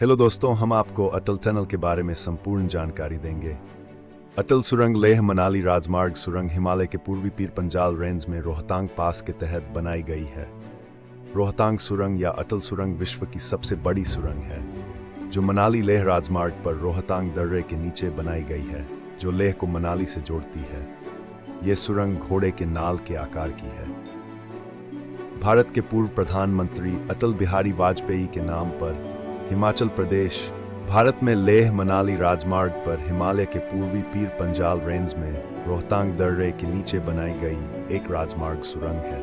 Hello दोस्तों, हम आपको अटल टनल के बारे में संपूर्ण जानकारी देंगे। अटल सुरंग लेह मनाली राजमार्ग सुरंग हिमालय के पूर्वी पीर पंजाल रेंज में रोहतांग पास के तहत बनाई गई है। रोहतांग सुरंग या अटल सुरंग विश्व की सबसे बड़ी सुरंग है, जो मनाली लेह राजमार्ग पर रोहतांग दर्रे के नीचे बनाई गई है, जो लेह को मनाली से जोड़ती है। ये सुरंग घोड़े के नाल के आकार की है। भारत के पूर्व प्रधानमंत्री अटल बिहारी वाजपेयी के नाम पर हिमाचल प्रदेश, भारत में लेह मनाली राजमार्ग पर हिमालय के पूर्वी पीर पंजाल रेंज में रोहतांग दर्रे के नीचे बनाई गई एक राजमार्ग सुरंग है।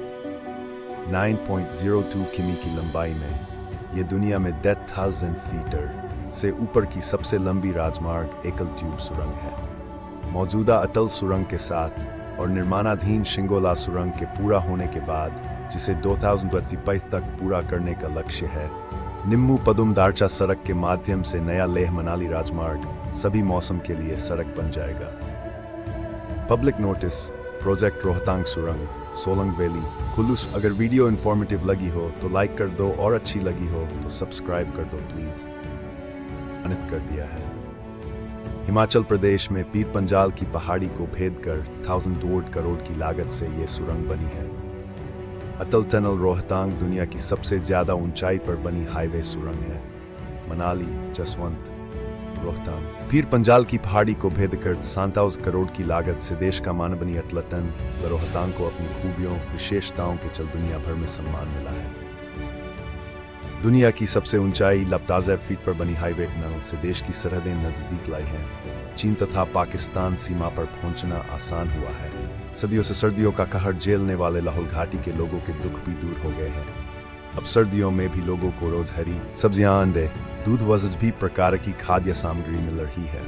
9.02 किमी की लंबाई में ये दुनिया में 10,000 फीट से ऊपर की सबसे लंबी राजमार्ग एकल ट्यूब सुरंग है। मौजूदा अटल सुरंग के साथ और निर्माणाधीन शिंगोला सुरंग के पूरा होने के बाद, जिसे 2025 तक पूरा करने का लक्ष्य है, निम्मू पदुम दारचा सड़क के माध्यम से नया लेह मनाली राजमार्ग सभी मौसम के लिए सड़क बन जाएगा। पब्लिक नोटिस, प्रोजेक्ट रोहतांग सुरंग, सोलंग वैली, कुल्लू। अगर वीडियो इन्फॉर्मेटिव लगी हो तो लाइक कर दो और अच्छी लगी हो तो सब्सक्राइब कर दो प्लीज। अनित कर दिया है। हिमाचल प्रदेश में पीर पंजाल की पहाड़ी को भेद कर 1,000 करोड़ की लागत से ये सुरंग बनी है। अटल टनल रोहतांग दुनिया की सबसे ज्यादा ऊंचाई पर बनी हाईवे सुरंग है। मनाली, जसवंत, रोहतांग, पीर पंजाल की पहाड़ी को भेद कर 7,000 करोड़ की लागत से देश का मानवनी अटल टनल रोहतांग को अपनी खूबियों विशेषताओं के चल दुनिया भर में सम्मान मिला है। दुनिया की सबसे ऊंचाई 10,000 फीट पर बनी हाईवे टनल से देश की सरहदें नजदीक लाई हैं। चीन तथा पाकिस्तान सीमा पर पहुंचना आसान हुआ है। सदियों से सर्दियों का कहर झेलने वाले लाहौल घाटी के लोगों के दुख भी दूर हो गए हैं। अब सर्दियों में भी लोगों को रोज हरी सब्जियां, अंडे, दूध व सभी प्रकार की खाद्य सामग्री मिल रही है।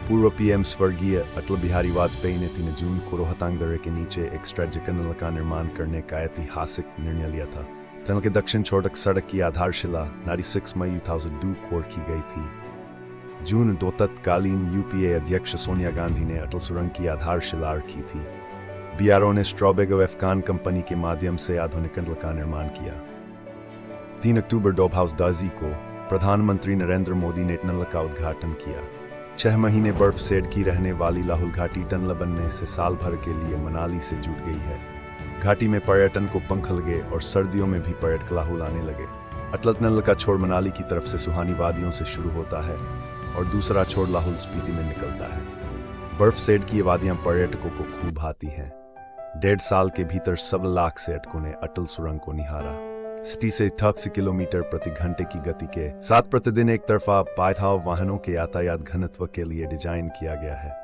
पूर्व पीएम स्वर्गीय अटल बिहारी वाजपेयी ने 3 जून को रोहतांग दर्रे के नीचे एक स्ट्रेटेजिक टनल का निर्माण करने का ऐतिहासिक निर्णय लिया था। टनल के दक्षिण छोर तक सड़क की आधारशिला 96 मई 2002 को रखी गई थी। जून 2 तत्कालीन यूपीए अध्यक्ष सोनिया गांधी ने अटल सुरंग की आधारशिला रखी थी। बीआरओ ने स्ट्रॉबेगो एफकान कंपनी के माध्यम से आधुनिक टनल का निर्माण किया। 3 अक्टूबर 2010 को प्रधानमंत्री नरेंद्र मोदी ने टनल का उद्घाटन किया। 6 महीने बर्फ सेड की रहने वाली लाहौल घाटी टनल बनने से साल भर के लिए मनाली से जुड़ गई है। घाटी में पर्यटन को पंख लगे और सर्दियों में भी पर्यटक लाहौल आने लगे। अटल टनल का छोर मनाली की तरफ से सुहानी वादियों से शुरू होता है और दूसरा छोर लाहौल स्पीति में निकलता है। बर्फ सेड की वादियां पर्यटकों को खूब भाती हैं। 1.5 साल के भीतर 7 लाख से पर्यटकों ने अटल सुरंग को निहारा। सिटी से 88 किलोमीटर प्रति घंटे की गति के साथ प्रतिदिन एक तरफा पायथाव वाहनों के यातायात घनत्व के लिए डिजाइन किया गया है।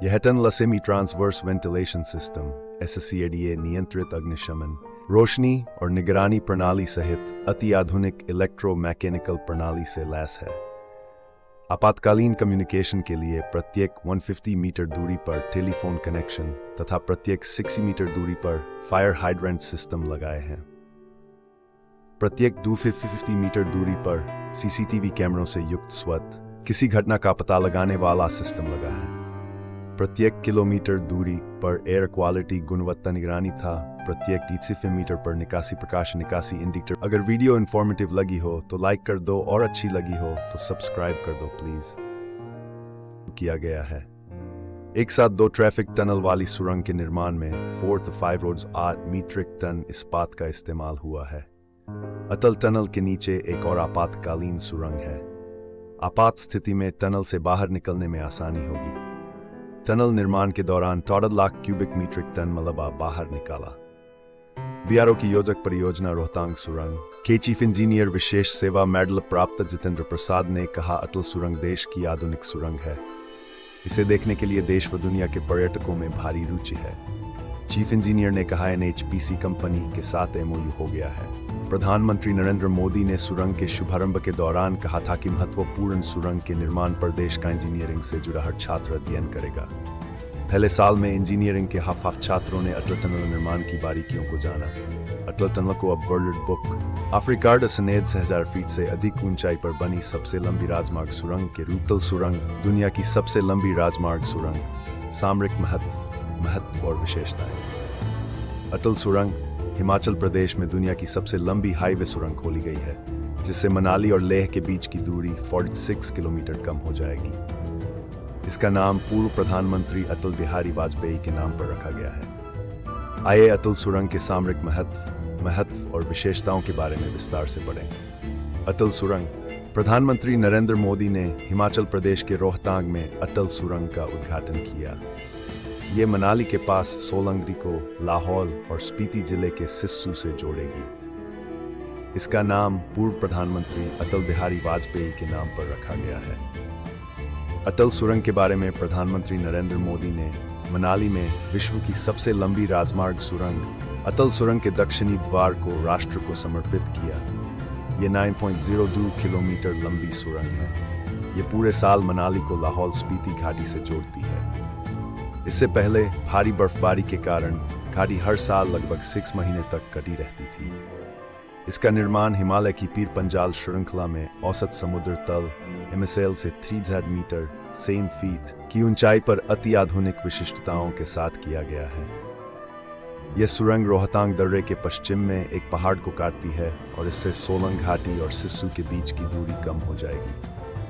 यह tunnel semi transverse ventilation system SCADA नियंत्रित अग्निशमन, रोशनी और निगरानी प्रणाली सहित अति आधुनिक इलेक्ट्रोमैकेनिकल प्रणाली से लैस है। आपातकालीन कम्युनिकेशन के लिए प्रत्येक 150 मीटर दूरी पर टेलीफोन कनेक्शन तथा प्रत्येक 60 मीटर दूरी पर फायर हाइड्रेंट सिस्टम लगाए हैं। प्रत्येक 250 मीटर दूरी पर CCTV कैमरों से युक्त स्वत किसी घटना का पता लगाने वाला सिस्टम लगा है। प्रत्येक किलोमीटर दूरी पर एयर क्वालिटी गुणवत्ता निगरानी था। प्रत्येक 30 मीटर पर निकासी प्रकाश निकासी इंडिकेटर। अगर वीडियो इन्फॉर्मेटिव लगी हो तो लाइक कर दो और अच्छी लगी हो तो सब्सक्राइब कर दो प्लीज। किया गया है। एक साथ 2 ट्रैफिक टनल वाली सुरंग के निर्माण में 4 to 5 रोड्स 8 मीट्रिक टन इस्पात का इस्तेमाल हुआ है। अटल टनल के नीचे एक और आपातकालीन सुरंग है। आपात स्थिति में टनल से बाहर निकलने में आसानी होगी। टनल निर्माण के दौरान 14 लाख क्यूबिक मीट्रिक टन मलबा बाहर निकाला। बीआरओ की योजक परियोजना रोहतांग सुरंग के चीफ इंजीनियर विशेष सेवा मेडल प्राप्त जितेंद्र प्रसाद ने कहा, अटल सुरंग देश की आधुनिक सुरंग है। इसे देखने के लिए देश व दुनिया के पर्यटकों में भारी रुचि है। चीफ इंजीनियर ने कहा, NHPC कंपनी के साथ MOU हो गया है। प्रधानमंत्री नरेंद्र मोदी ने सुरंग के शुभारंभ के दौरान कहा था कि महत्वपूर्ण सुरंग के निर्माण पर देश का इंजीनियरिंग से जुड़ा हर छात्र अध्ययन करेगा। पहले साल में इंजीनियरिंग के हाफ छात्रों ने अटल टनल निर्माण की बारीकियों को जाना। अटल टनल को अब वर्ल्ड बुक ऑफ रिकॉर्ड सनेद 6,000 फीट से अधिक ऊंचाई पर बनी सबसे लंबी राजमार्ग सुरंग के रूप अटल सुरंग दुनिया की सबसे लंबी राजमार्ग सुरंग। सामरिक महत्व और विशेषताएं। अटल सुरंग हिमाचल प्रदेश में दुनिया की सबसे लंबी हाईवे सुरंग खोली गई है, जिससे मनाली और लेह के बीच की दूरी 46 किलोमीटर कम हो जाएगी। इसका नाम पूर्व प्रधानमंत्री अटल बिहारी वाजपेयी के नाम पर रखा गया है। आइए अटल सुरंग के सामरिक महत्व और विशेषताओं के बारे में विस्तार से पढ़ें। अटल सुरंग। प्रधानमंत्री नरेंद्र मोदी ने हिमाचल प्रदेश के रोहतांग में अटल सुरंग का उद्घाटन किया। ये मनाली के पास सोलंगरी को लाहौल और स्पीति जिले के सिस्सू से जोड़ेगी। इसका नाम पूर्व प्रधानमंत्री अटल बिहारी वाजपेयी के नाम पर रखा गया है। अटल सुरंग के बारे में प्रधानमंत्री नरेंद्र मोदी ने मनाली में विश्व की सबसे लंबी राजमार्ग सुरंग अटल सुरंग के दक्षिणी द्वार को राष्ट्र को समर्पित किया। ये 9.02 किलोमीटर लंबी सुरंग है। ये पूरे साल मनाली को लाहौल स्पीति घाटी से जोड़ती है। इससे पहले भारी बर्फबारी के कारण घाटी हर साल लगभग 6 महीने तक कटी रहती थी। इसका निर्माण हिमालय की पीर पंजाल श्रृंखला में औसत समुद्र तल MSL से 3,000 मीटर 7 फीट की ऊंचाई पर अति आधुनिक विशिष्टताओं के साथ किया गया है। यह सुरंग रोहतांग दर्रे के पश्चिम में एक पहाड़ को काटती है और इससे सोलंग घाटी और सिस्सू के बीच की दूरी कम हो जाएगी।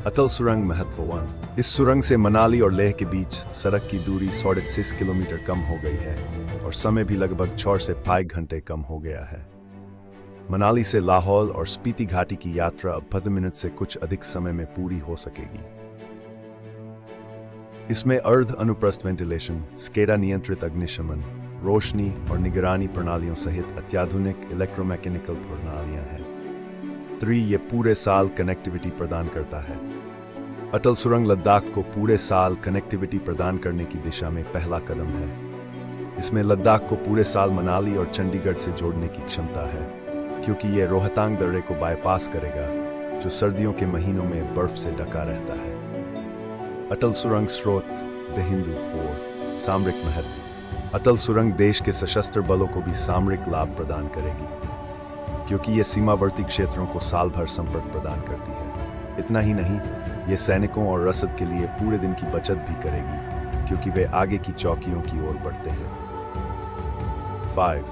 अटल सुरंग महत्वपूर्ण। इस सुरंग से मनाली और लेह के बीच सड़क की दूरी 6.5 किलोमीटर कम हो गई है और समय भी लगभग 6 से 5 घंटे कम हो गया है। मनाली से लाहौल और स्पीति घाटी की यात्रा अब 15 मिनट से कुछ अधिक समय में पूरी हो सकेगी। इसमें अर्ध अनुप्रस्थ वेंटिलेशन, स्केडा नियंत्रित अग्निशमन, रोशनी और निगरानी प्रणालियों सहित अत्याधुनिक इलेक्ट्रोमैकेनिकल प्रणालियां हैं। 3. ये पूरे साल कनेक्टिविटी प्रदान करता है। अटल सुरंग लद्दाख को पूरे साल कनेक्टिविटी प्रदान करने की दिशा में पहला कदम है। इसमें लद्दाख को पूरे साल मनाली और चंडीगढ़ से जोड़ने की क्षमता है, क्योंकि यह रोहतांग दर्रे को बाईपास करेगा, जो सर्दियों के महीनों में बर्फ से ढका रहता है। अटल सुरंग स्रोत द हिंदू 4 सामरिक महत्व। अटल सुरंग देश के सशस्त्र बलों को भी सामरिक लाभ प्रदान करेगी, क्योंकि यह सीमावर्ती क्षेत्रों को साल भर संपर्क प्रदान करती है। इतना ही नहीं, यह सैनिकों और रसद के लिए पूरे दिन की बचत भी करेगी, क्योंकि वे आगे की चौकियों की ओर बढ़ते हैं। 5.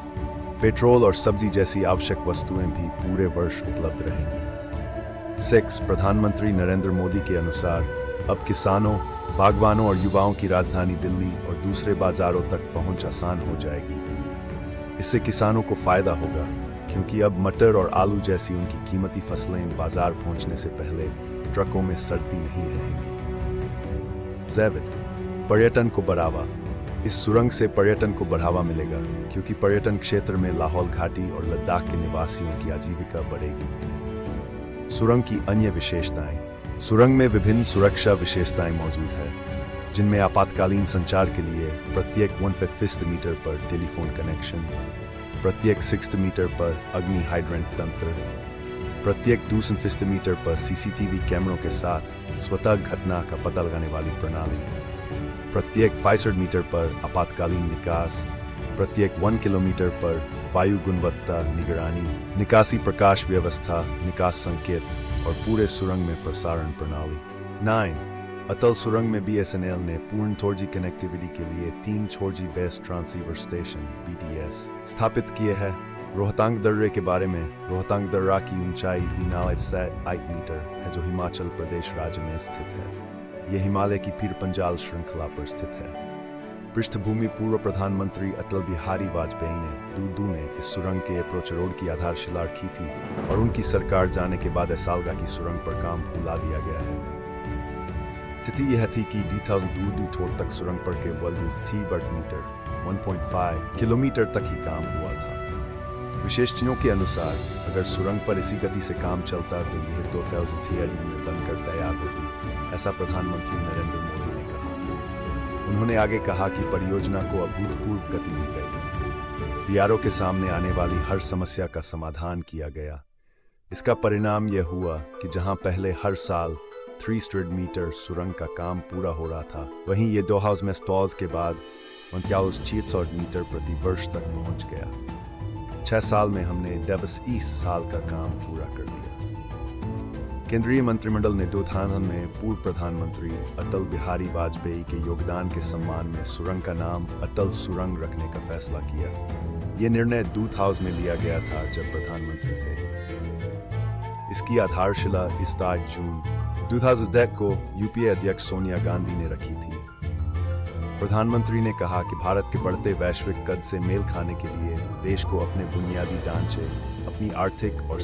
पेट्रोल और सब्जी जैसी आवश्यक वस्तुएं भी पूरे वर्ष उपलब्ध रहेंगी। 6. प्रधानमंत्री नरेंद्र मोदी के अनुसार अब किसानों, बागवानों और युवाओं की राजधानी दिल्ली और दूसरे बाजारों तक पहुंच आसान हो जाएगी। इससे किसानों को फायदा होगा, क्योंकि अब मटर और आलू जैसी उनकी कीमती फसलें बाजार पहुंचने से पहले ट्रकों में सड़ती नहीं रहेंगी। 7. पर्यटन को बढ़ावा। इस सुरंग से पर्यटन को बढ़ावा मिलेगा, क्योंकि पर्यटन क्षेत्र में लाहौल घाटी और लद्दाख के निवासियों की आजीविका बढ़ेगी। सुरंग की अन्य विशेषताएं। सुरंग में विभिन्न सुरक्षा विशेषताएं मौजूद है, जिनमें आपातकालीन संचार के लिए प्रत्येक 1/5 मीटर पर टेलीफोन कनेक्शन, प्रत्येक 6 मीटर पर अग्नि हाइड्रेंट तंत्र, प्रत्येक 2 मीटर पर CCTV कैमरों के साथ स्वतः घटना का पता लगाने वाली प्रणाली, प्रत्येक 500 मीटर पर आपातकालीन निकास, प्रत्येक 1 किलोमीटर पर वायु गुणवत्ता निगरानी, निकासी प्रकाश व्यवस्था, निकास संकेत और पूरे सुरंग में प्रसारण प्रणाली। 9. अटल सुरंग में BSNL ने पूर्ण 4G कनेक्टिविटी के लिए 3 4G base transceiver station BTS स्थापित किए हैं। रोहतांग दर्रे के बारे में, रोहतांग दर्रा की ऊंचाई 9.8 मीटर है, जो हिमाचल प्रदेश राज्य में स्थित है। यह हिमालय की पीर पंजाल श्रृंखला पर स्थित है। पृष्ठभूमि पूर्व प्रधानमंत्री अटल बिहारी वाजपेयी ने दूदू में इस सुरंग के अप्रोच रोड की आधारशिला रखी थी और उनकी सरकार जाने के बाद सालगा की सुरंग पर काम भुला दिया गया है। स्थिति यह थी कि 2000 दूदू छोर तक सुरंग पर केवल 3 मीटर 1.5 किलोमीटर तक ही काम हुआ था। विशेषज्ञों के अनुसार अगर सुरंग पर इसी गति से काम चलता तो यह 2030 में बनकर तैयार होती, ऐसा प्रधानमंत्री नरेंद्र मोदी ने कहा। उन्होंने आगे कहा कि परियोजना को अभूतपूर्व गति दी गई। BRO के सामने आने वाली हर समस्या का समाधान किया गया। इसका परिणाम यह हुआ कि जहां पहले हर साल 300 मीटर सुरंग का काम पूरा हो रहा था, वहीं ये 2000 के बाद 4900 मीटर प्रति वर्ष तक पहुंच गया। 6 साल में हमने 20 साल का काम पूरा कर दिया। केंद्रीय मंत्रिमंडल ने 2000 में पूर्व प्रधानमंत्री अटल बिहारी वाजपेयी के योगदान के सम्मान में सुरंग का नाम अटल सुरंग रखने का फैसला किया। यह निर्णय 2000 में लिया गया था, जब प्रधानमंत्री थे। इसकी आधारशिला इस 8 जून 2010 को यूपीए अध्यक्ष सोनिया गांधी ने रखी थी। प्रधानमंत्री ने कहा कि भारत के बढ़ते वैश्विक कद से मेल खाने के लिए देश को अपने बुनियादी ढांचे, अपनी आर्थिक और